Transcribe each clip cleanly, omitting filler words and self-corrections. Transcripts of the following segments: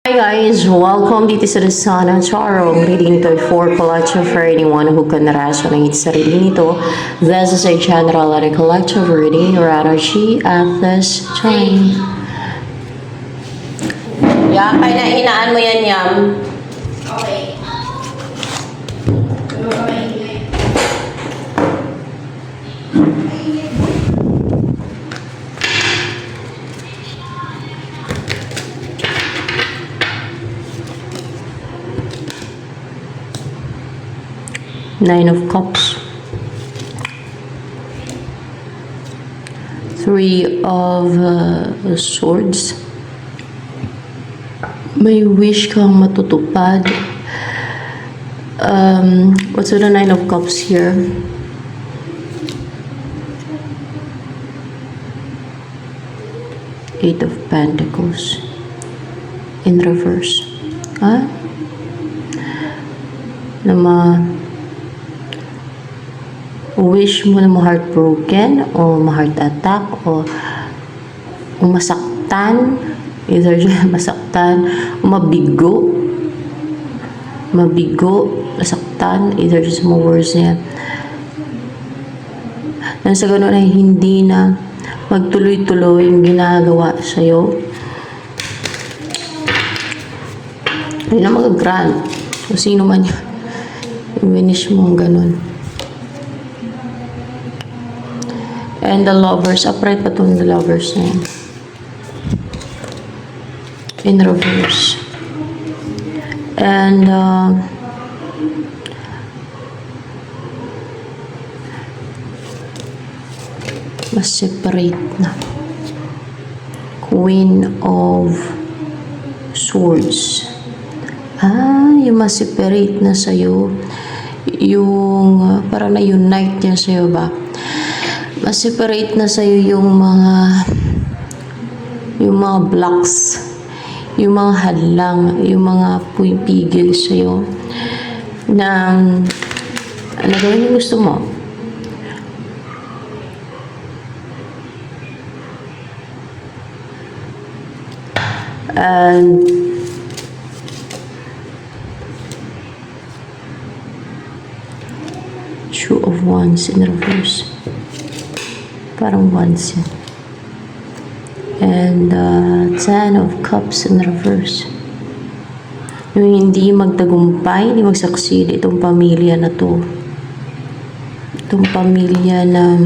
Hi guys, welcome dito sa The Sun at Charo. Ang reading ito ay for collective for anyone who can resonate sa reading ito. This is a general and a collective reading or energy at this time. Yeah, kaya hinaan mo yan, Yam. Okay. 9 of Cups. 3 of Swords. May wish kang matutupad. What's with the 9 of Cups here? Eight of Pentacles in reverse. Wish mo na ma-heartbroken o ma-heart attack o masaktan, either masaktan o mabigo, masaktan, either sa mga words niya. Nang sa ganun ay hindi na magtuloy-tuloy yung ginagawa sa'yo. Hindi na mag-grant o sino man yun. I-winish mo ang ganun. And the Lovers, upright pa itong the Lovers na yun. In reverse. And mas separate na. Queen of Swords. Yung mas separate na sa'yo. Yung parang na-unite niya sa'yo ba? Mas separate na sa'yo yung mga blocks, yung mga hadlang, yung mga pumipigil sa'yo na gawin yung gusto mo. And Two of Wands in reverse. Parang once yan. And 10 of Cups in reverse. Yung hindi magtagumpay, hindi mag-succeed itong pamilya na to. Itong pamilya na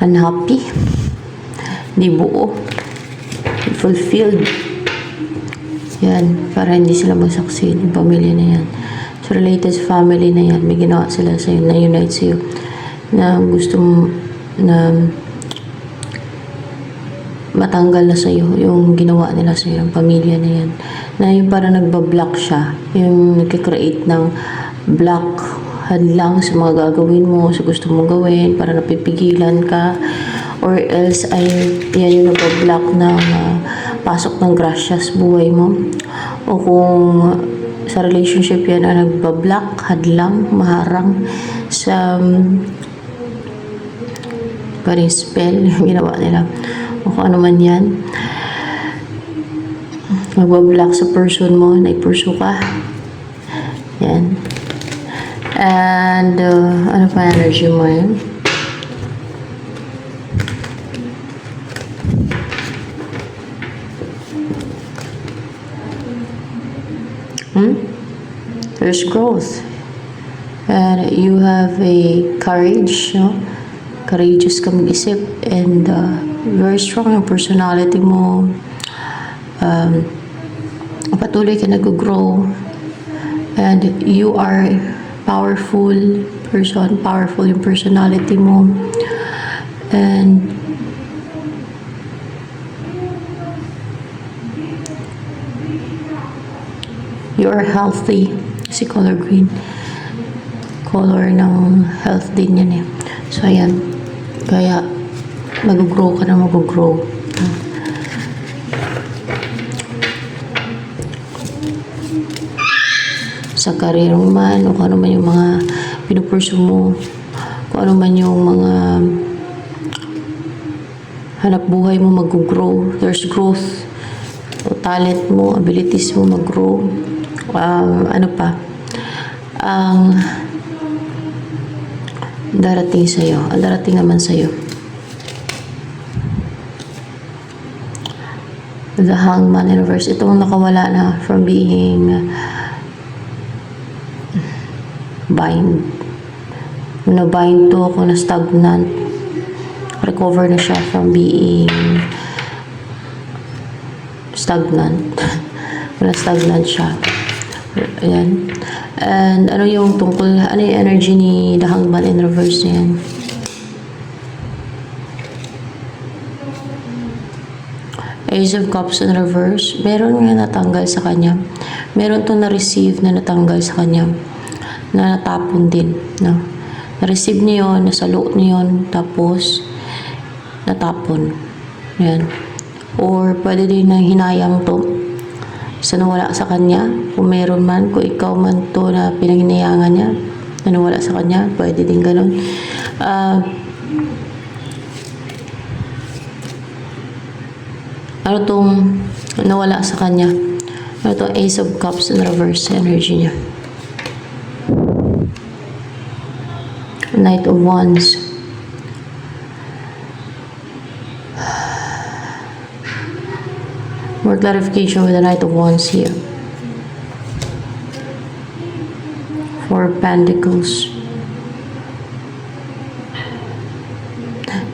unhappy, hindi buo, fulfilled. Yan, para hindi sila mag-succeed yung pamilya na yan. So, related family na yan, may ginawa sila sa'yo, na-unite sa'yo, na gusto na matanggal na sa'yo yung ginawa nila sa'yo, yung pamilya na yan. Na yung parang nagbablock siya, yung nagkikreate ng block, hadlang sa mga gagawin mo, sa gusto mong gawin, para napipigilan ka, or else ay yan yung nagbablock ng pasok ng grasya sa buhay mo. O kung sa relationship yan na nagbablock, hadlang, maharang sa parang spell yung ginawa nila o kung ano man yan, nagbablock sa person mo na i-pursue ka yan. And ano pa energy mo yan? There's growth. And you have a courage, no? Courageous ka mag-isip. And very strong yung personality mo. Patuloy ka nag-grow. And you are powerful person. Powerful yung personality mo. And you are healthy. Si color green. Color ng health din yan eh. So, ayan. Kaya, mag-grow ka na mag-grow. Sa career mo man, o kung ano man yung mga pinupursue mo, kung ano man yung mga hanap buhay mo mag-grow. There's growth. O talent mo, abilities mo mag-grow. Ano pa? Ang darating sa'yo. Ang darating naman sa'yo. The Hangman in reverse. Itong nakawala na from being bind. Kung na-bind to, kung na-stagnant, recover na siya from being stagnant. Kung na-stagnant siya. Ayan. And ano yung tungkol, ano yung energy ni The Hangman in reverse na yan? Ace of Cups in reverse. Meron nga natanggal sa kanya. Meron to na-receive na natanggal sa kanya. Na natapon din. No? Na-receive niya yun, nasalo niya yun, tapos natapon. Yan. Or pwede din na hinayang to sa nawala sa kanya. Kung meron man, kung ikaw man to na pinahinayangan niya, na nawala sa kanya, pwede din ganun. Ano tong nawala sa kanya? Ano tong Ace of Cups in reverse energy niya? Knight of Wands. More clarification with the Knight of Wands here. Four of Pentacles.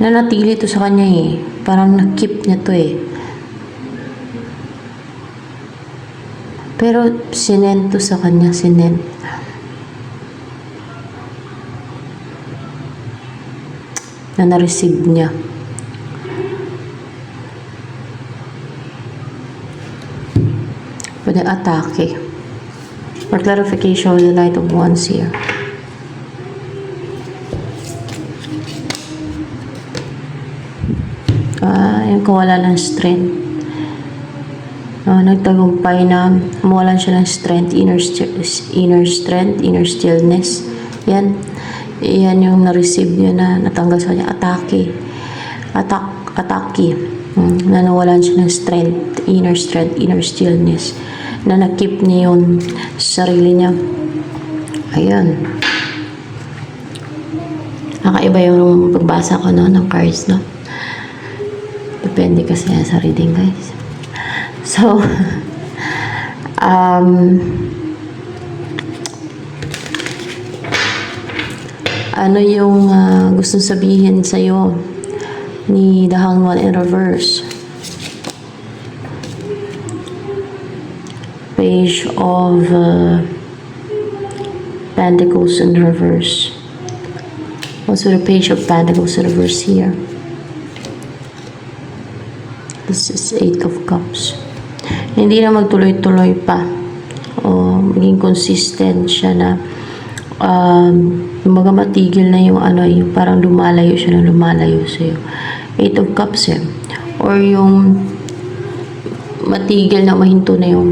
Nanatili to sa kanya eh. Parang na-keep niya to eh. Pero sinend to sa kanya, sinend. Na na-receive niya. Pwede atake. For clarification with the Knight of Wands here. Yung kawala ng strength. Nagtagumpay na mawalan siya ng strength, inner strength, inner stillness. Yan yung na-receive niya na natanggal sa kanya. Atake. Na nawalan siya ng strength, inner stillness. Na nakip niya yun sa sarili niya. Ayan. Nakaiba yung pagbasa ko no, ng cards, no? Depende kasi sa reading, guys. So, ano yung gusto sabihin sa'yo ni The Hangman in reverse? Page of Pentacles in reverse. Also the Page of Pentacles in reverse here. This is Eight of Cups. Hindi na magtuloy-tuloy pa. O maging consistent siya na kumbaga matigil na yung yung parang lumalayo siya na lumalayo sa'yo. Eight of Cups eh. Or yung matigil na mahinto na yung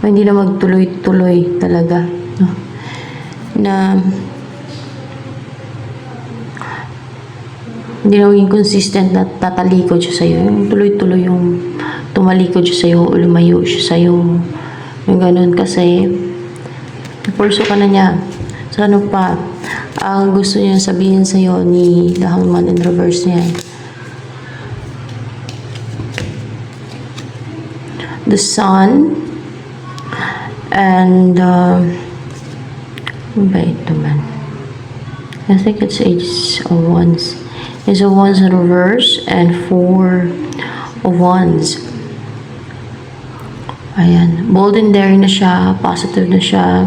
hindi na magtuloy-tuloy talaga. No? Na hindi na maging consistent na tatalikod siya sa'yo. Yung tuloy-tuloy yung tumalikod siya sa'yo o lumayo siya sa'yo. Yung ganun kasi purso ka na niya. So ano pa? Ang gusto niya sabihin sa'yo ni The Hangman in reverse niya. The Sun and ba ito man? I think it's Ace of Wands. Ace of Wands in reverse and Four of Wands. Ayan. Bold and daring na siya. Positive na siya.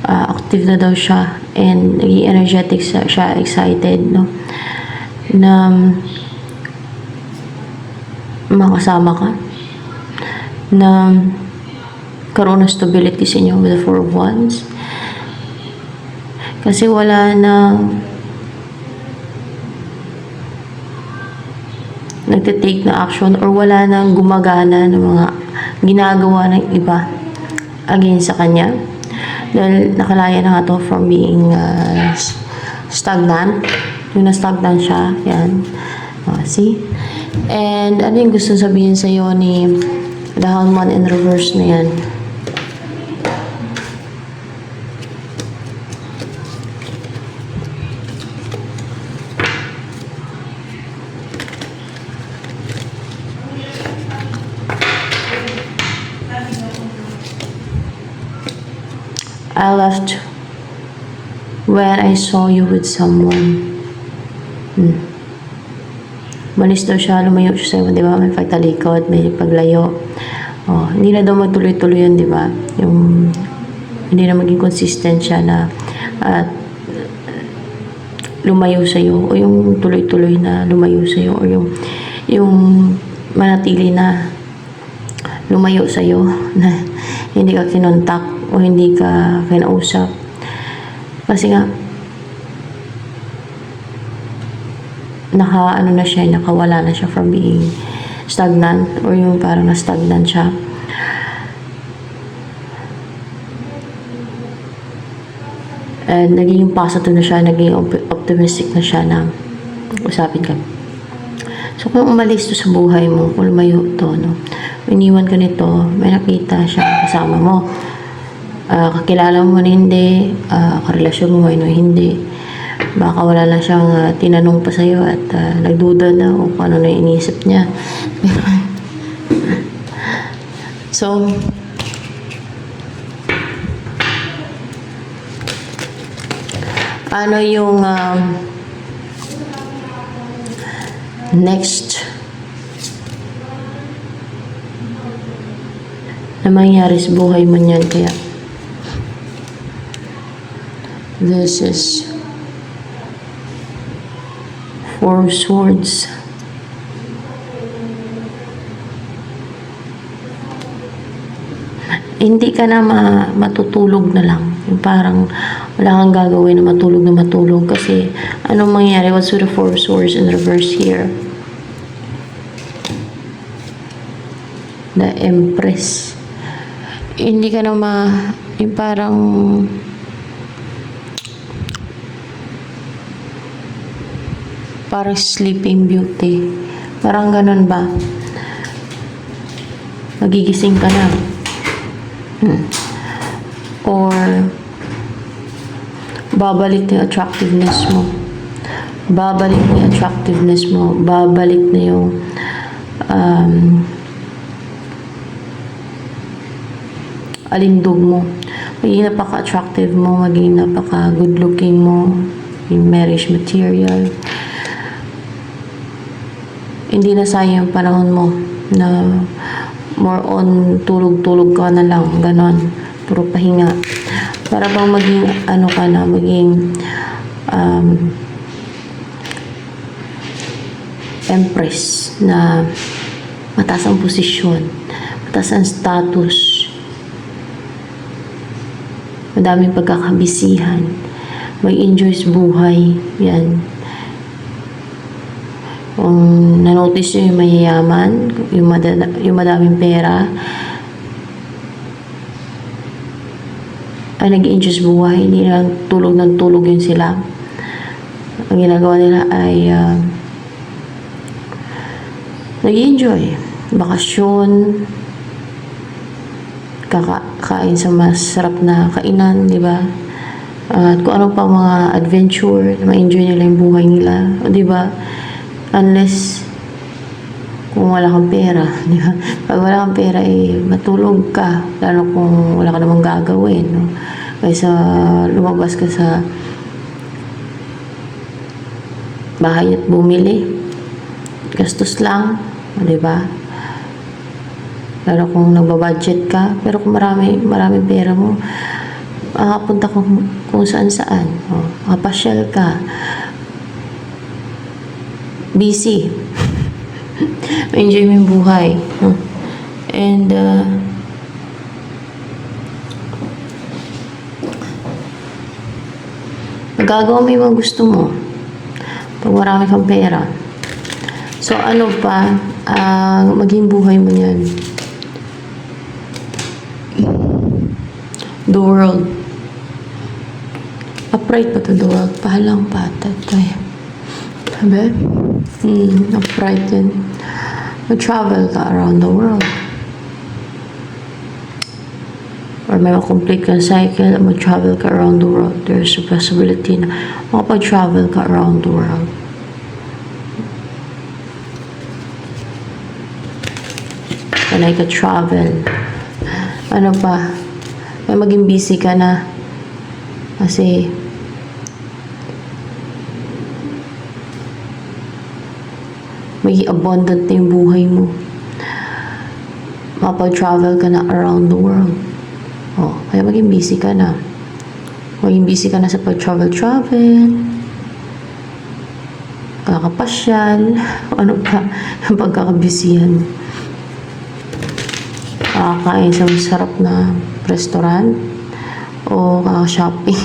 Active na daw siya. And naging energetic siya. Excited, no? Na makasama ka. Na karoon ng stability sa inyo with the Four of Wands. Kasi wala na nagtitake na action or wala nang gumagana ng mga ginagawa ng iba against sa kanya. Dahil nakalaya na nga to from being stagnant. Yung na-stagnan siya. Yan. See? And ano yung gusto sabihin sa'yo ni the Hangman in reverse na yan? I left when I saw you with someone. Malis daw siya, lumayo siya sa'yo, di ba? May pagtalikod, may paglayo. Hindi na daw magtuloy-tuloy yun, di ba? Yung hindi na maging consistent siya na lumayo sa'yo, o yung tuloy-tuloy na lumayo sa'yo, o yung manatili na lumayo sa'yo, na hindi ka kinontak, o hindi ka kinausap. Kasi nga, nakawala na siya from being stagnant, or yung parang na-stagnant siya. And naging positive na siya, naging optimistic na siya na usapin ka. So, kung umalis to sa buhay mo, kung lumayo to, no? Iniwan ka nito, may nakita siya kasama mo. Kakilala mo na hindi, karelasyon mo no hindi. Baka wala lang siyang tinanong pa sa'yo at nagduda na o kung ano na iniisip niya. So, ano yung next na mangyari sa buhay mo niyan? Kaya this is Four Swords. Hindi ka na matutulog na lang. Yung parang wala kang gagawin na matulog kasi anong mangyari? What's with the Four Swords in reverse here? The Empress. Hindi ka na yung parang Sleeping Beauty. Parang ganun ba? Magigising ka na. Or babalik na yung attractiveness mo. Babalik na yung alindog mo. Maging napaka-attractive mo, maging napaka-good looking mo, yung marriage material. Hindi na sayang yung panahon mo na more on tulog-tulog ka na lang, ganon, puro pahinga. Para bang maging maging empress na mataas ang posisyon, mataas ang status, madaming pagkakabisihan, mag-enjoy sa buhay, yan. Kung nanotice nyo yung mayayaman, yung madaming pera, ay nag-enjoy sa buhay, hindi lang tulog ng tulog yun sila. Ang ginagawa nila ay nag-enjoy, bakasyon, kakain sa masarap na kainan, di ba? At kung ano pa mga adventure, ma-enjoy nila yung buhay nila, di ba? Unless kung wala kang pera, di ba? Pag wala kang pera, matulog ka, lalo kung wala ka namang gagawin, no? Kaysa lumabas ka sa bahay at bumili, gastos lang, di ba? Lalo kung nagbabudget ka, pero kung marami pera mo, makapunta kung saan-saan, makapasyal ka, busy. Enjoy mo yung buhay. And magagawa mo yung mga gusto mo pag marami kang pera. So, ano pa maging buhay mo yan? The World. Upright pa to the world. Pahalang patad. Kaya Sabi? Na-frighten. Mag-travel ka around the world. Or may complete kang cycle, mag-travel ka around the world. There's a possibility na makapag-travel ka around the world. Panay ka travel. Ano pa? May maging busy ka na. Kasi may abundant na yung buhay mo. Makapag-travel ka na around the world. Kaya maging busy ka na. Maging busy ka na sa pag-travel. Kakapasyal. Ano pa? Pagkakabisihan. Kakain sa masarap na restaurant. O kaka-shopping.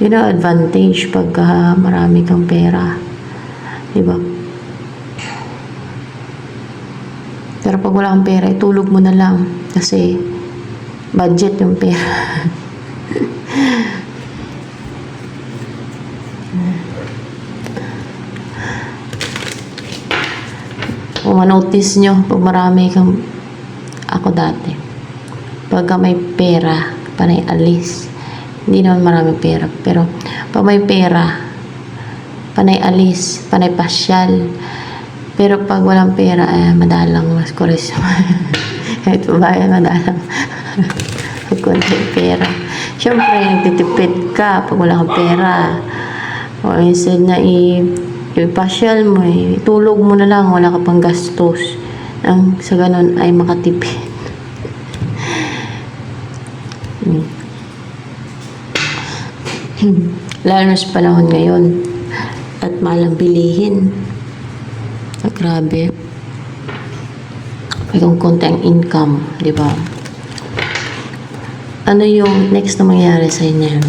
Yun ang advantage pagka marami kang pera. Diba? Pero pag wala kang pera, itulog mo na lang. Kasi, budget yung pera. Kung ma-notice nyo, pag marami kang... Ako dati. Pagka may pera, panay alis. Hindi naman marami pera. Pero, pag may pera, panay alis, panay pasyal. Pero pag walang pera, madalang mas kuris. Kahit babae, madalang. Pag konti pera. Siyempre, nagtitipid ka pag wala kang pera. O instead na yung pasyal mo, tulog mo na lang, wala ka pang gastos. Nang sa ganun ay makatipid. Lalo na sa panahon ngayon. At malang bilihin. Grabe. May kung konti ang income, di ba? Ano yung next na mangyari sa inyo?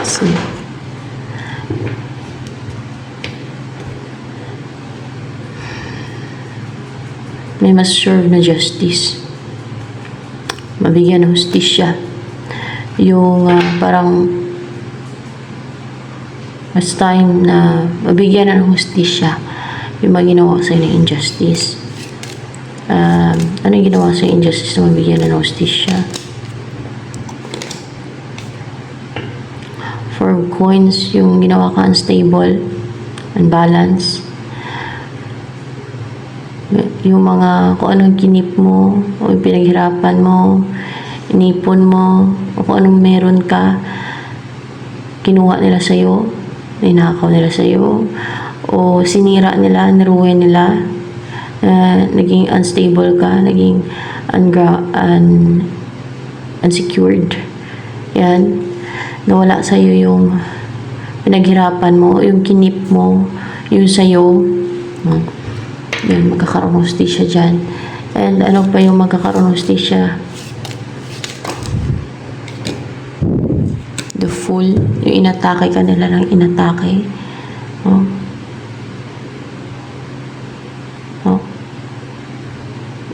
See. May mas serve na justice. Mabigyan ng hustisya. Yung parang mas time na mabigyan ng hustisya yung mga ginawa sa ng injustice. Ano yung ginawa sa injustice na mabigyan ng hustisya? For coins, yung ginawa ka unstable, unbalanced. Yung mga, kung anong kinip mo, o yung pinaghirapan mo, inipon mo, o kung anong meron ka, kinuha nila sa'yo, ninakaw nila sa'yo, o sinira nila, niruin nila, naging unstable ka, naging unsecured. Yan. Nawala sa'yo yung pinaghirapan mo, yung kinip mo, yung sa'yo. Yan, magkakaroon ng hustisya dyan. And ano pa yung magkakaroon ng hustisya? The fool, yung inatake ka nila ng inatake.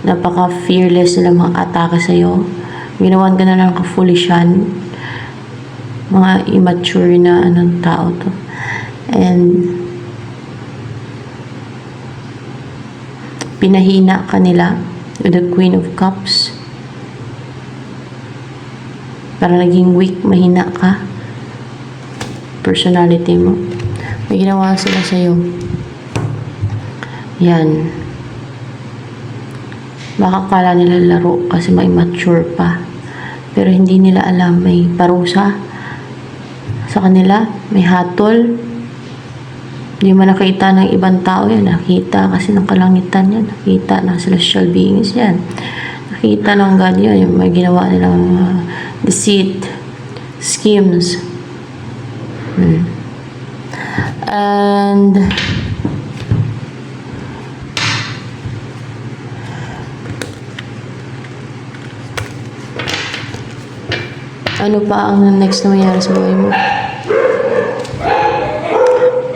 Napaka-fearless nila mga atake sa'yo. Ginawan ka na ng kafulisyan. Mga immature na anong tao to. And pinahina ka nila with the Queen of Cups. Para naging weak, mahina ka. Personality mo. May ginawa sila sa'yo. Yan. Baka kala nila laro kasi may mature pa. Pero hindi nila alam may parusa sa kanila. May hatol. Hindi mo nakita ng ibang tao yan. Nakita kasi ng kalangitan yan. Nakita ng celestial beings yan. Nakita ng God yan. Yung may ginawa nilang deceit, schemes. And ano pa ang next na mangyari sa buhay mo?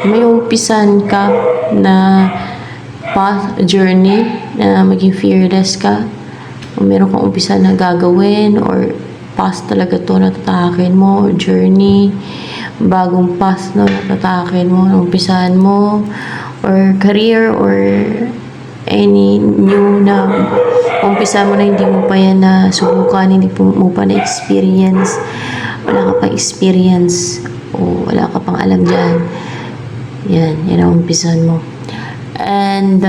May umpisan ka na path, journey, na maging fearless ka. O meron kang umpisan na gagawin or path talaga to na tatahakin mo, or journey, bagong path, no, natatakin mo, umpisahan mo, or career, or any new na umpisa mo na hindi mo pa yan na subukan, hindi mo pa na experience, wala ka pang experience, o wala ka pang alam dyan, yan ang umpisahan mo. And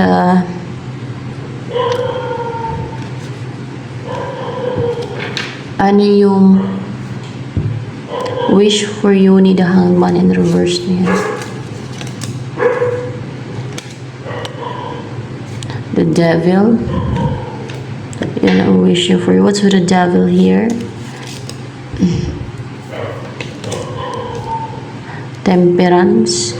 ano yung wish for you ni the Hangman in reverse na yan? The Devil. Yan ang wish you for you. What's with the Devil here? Temperance.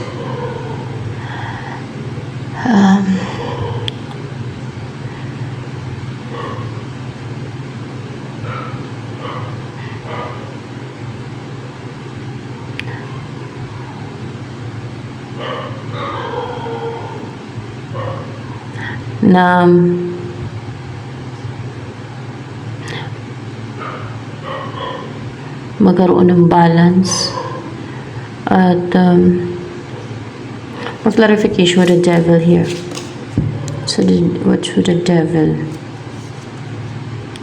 Na magkaroon ng balance at clarification with the Devil here. So what's with the Devil?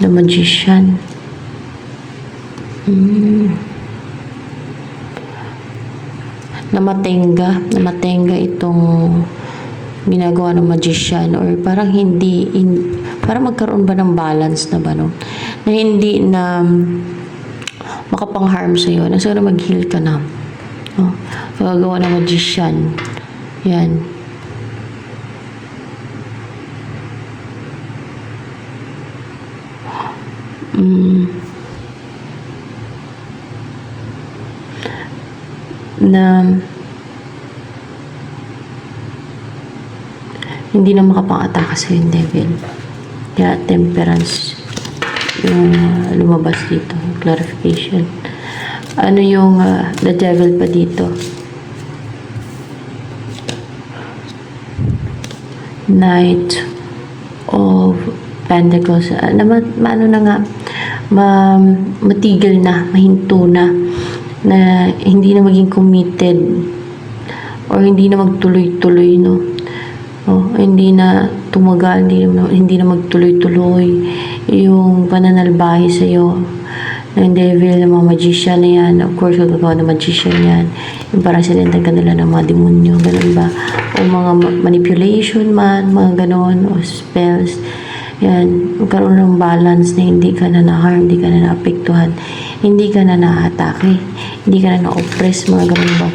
The Magician. Namatenga itong ginagawa ng magician, or parang parang magkaroon ba ng balance na ba, no? Na hindi na makapang-harm sa'yo, na sana mag-heal ka na, no? Gagawa ng magician. Yan. Na hindi na makapang-ataka sa yung Devil. Kaya Temperance yung lumabas dito, clarification. Ano yung the Devil pa dito? Knight of Pentacles. Maano na nga, matigil na, mahinto na hindi na maging committed, or hindi na magtuloy-tuloy, no? Hindi na tumagal, hindi na magtuloy-tuloy yung pananalbahe sa'yo ng Devil, ng mga magician na yan. Of course, gagawa ng magician yan, yung parang sinintan ka nila ng mga demonyo, ganun ba? O mga manipulation man, mga ganon, o spells. Yan, magkaroon ng balance na hindi ka na na-harm, hindi ka na na-apektuhan, hindi ka na na-atake, hindi ka na na-oppress, mga ganun ba?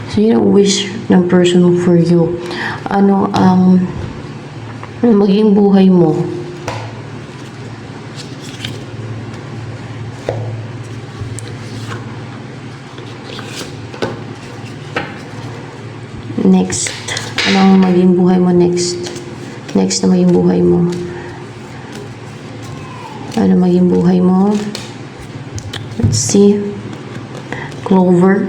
So, yun ang wish ng person for you. Ano ang maging buhay mo? Next. Ano ang maging buhay mo next? Next na maging buhay mo. Ano maging buhay mo? Let's see. Clover.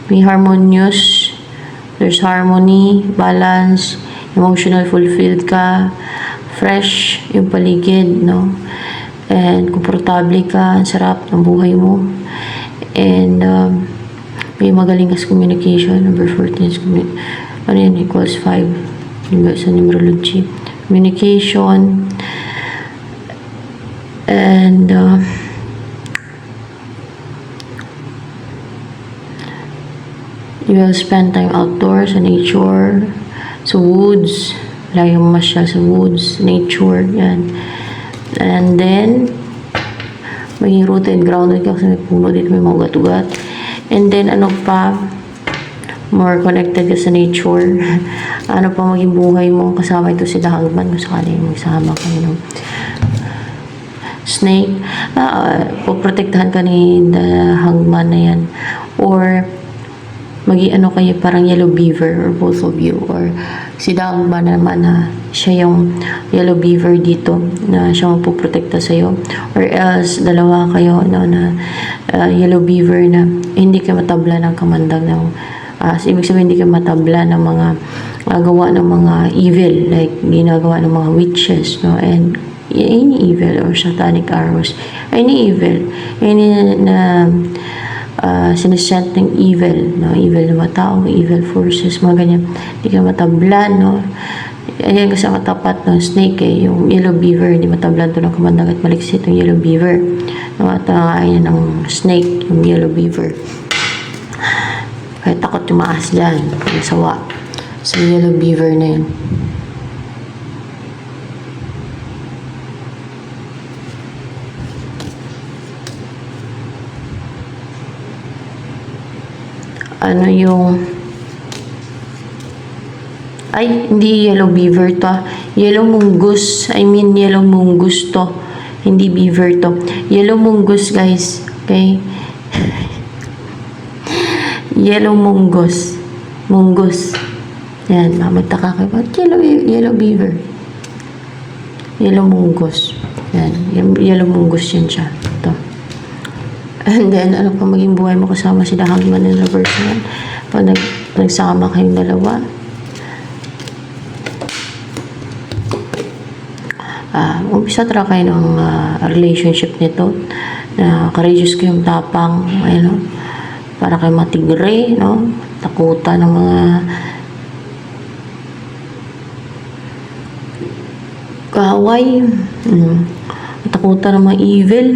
May harmonious. There's harmony, balance, emotional fulfilled ka, fresh yung paligid, no? And komportable ka, sarap ng buhay mo. And may magaling as communication. Number 14 is ano yan? Equals 5 sa numerology. Communication. And you will spend time outdoors, sa nature, sa woods. Lagi mo masyal sa woods, nature, yan. And then, maging rooted and grounded ka kasi may puno dito, may mga ugat-ugat. And then, ano pa, more connected ka sa nature. Ano pa maging buhay mo, kasama ito si The Hangman, kung sakali magsama kayo, no? Snake, poprotektahan ka ni The Hangman na yan. Or, ano kayo, parang yellow beaver, or both of you, or si The Hangman naman na siya yung yellow beaver dito, na siya magpoprotekta sa'yo, or else dalawa kayo, no, na yellow beaver na hindi ka matabla ng kamandag ng ibig sabihin hindi ka matabla ng mga gawa ng mga evil, like ginagawa ng mga witches, no, and any evil or satanic arrows, any evil, any na sinesent ng evil, no? Evil na mga tao, evil forces, mga ganyan. Hindi ka matablan, no? Ayan kasi ang katapat ng snake yung yellow beaver, hindi matablan to ng kamandag at maliksit yung yellow beaver. No? At ayan ng snake, yung yellow beaver. Kaya takot tumaas dyan, yung sawa. Sa yellow beaver na yun. Ano yung hindi yellow beaver to. Yellow mungus. Yellow mungus to. Hindi beaver to. Yellow mungus, guys. Okay? Yellow mungus. Mungus. Yan. Magtaka kayo. Ba't yellow beaver? Yellow mungus. Yan. Yellow mungus yan siya. Ito. And then, ano pa maging buhay mo kasama si The Hangman in Reverse yan? Pag nagsama kayong dalawa, umpisa tara kayo ng relationship nito na courageous kayong tapang, ayun, para kayo matigre, no? Takutan ng mga kaaway, takutan ng mga evil,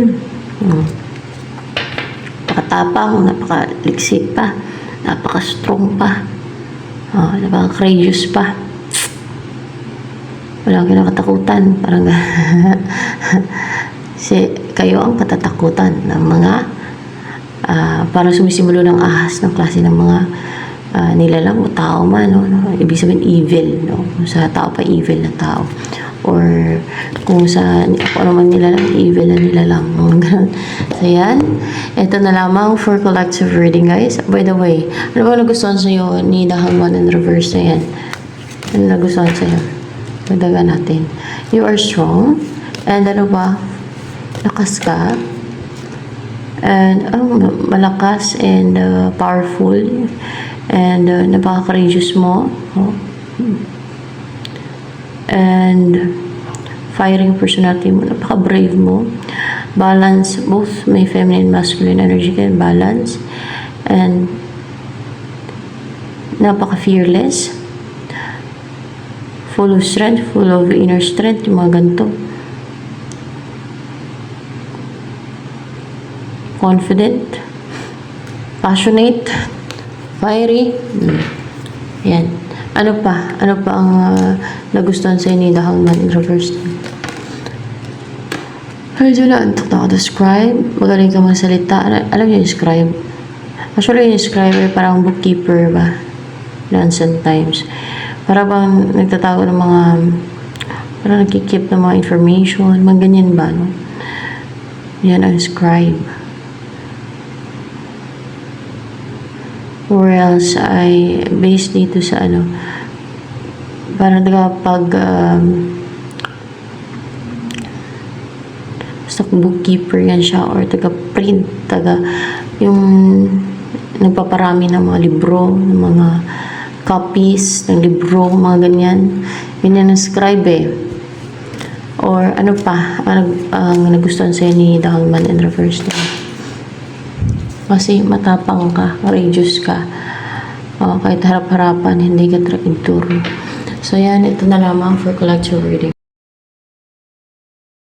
napakatapang, napakaliksit pa, napaka-strong pa, napaka-courageous pa. Walang kinakatakutan. Parang kayo ang katatakutan ng mga parang sumisimulo ng ahas ng klase ng mga nilalang o tao man. No? Ibig sabihin evil. No? Kung sa tao pa evil na tao. Or kung sa ano man nilalang, evil na nilalang. So yan. Ito na lamang for collective reading, guys. By the way, ano ba nagustuhan sa'yo ni The Hangman in Reverse na yan? Ano nagustuhan sa'yo? Pagdagan natin. You are strong. And ano ba? Lakas ka. And malakas and powerful. And napaka-courageous mo. And firing personality mo. Napaka-brave mo. Balance. Both may feminine and masculine energy ka. Balance. And napaka-fearless. Full of strength, full of inner strength, yung mga ganito. Confident, passionate, fiery. Yan. Ano pa? Ano pa ang nagustuhan sa'yo ni The Hangman in Reverse? Medyo na antok na ako. The scribe, magaling ka magsalita. Alam niyo yung scribe? Actually, yung scribe ay parang bookkeeper ba? Ancient times. Para bang nagtatago ng mga, parang nagkikip ng mga information, mga ganyan ba, no? Yan ang scribe. Or else ay based dito sa ano, parang pag basta bookkeeper yan siya, or taga-print, yung nagpaparami ng mga libro, ng mga copies ng libro, mga ganyan. Ganyan ang scribe eh. Or ano pa, ang nagustuhan sa'yo ni The Hangman in Reverse na. Kasi matapang ka, courageous ka. Kahit harap-harapan, hindi ka traitor. So yan, ito na lamang for collective reading.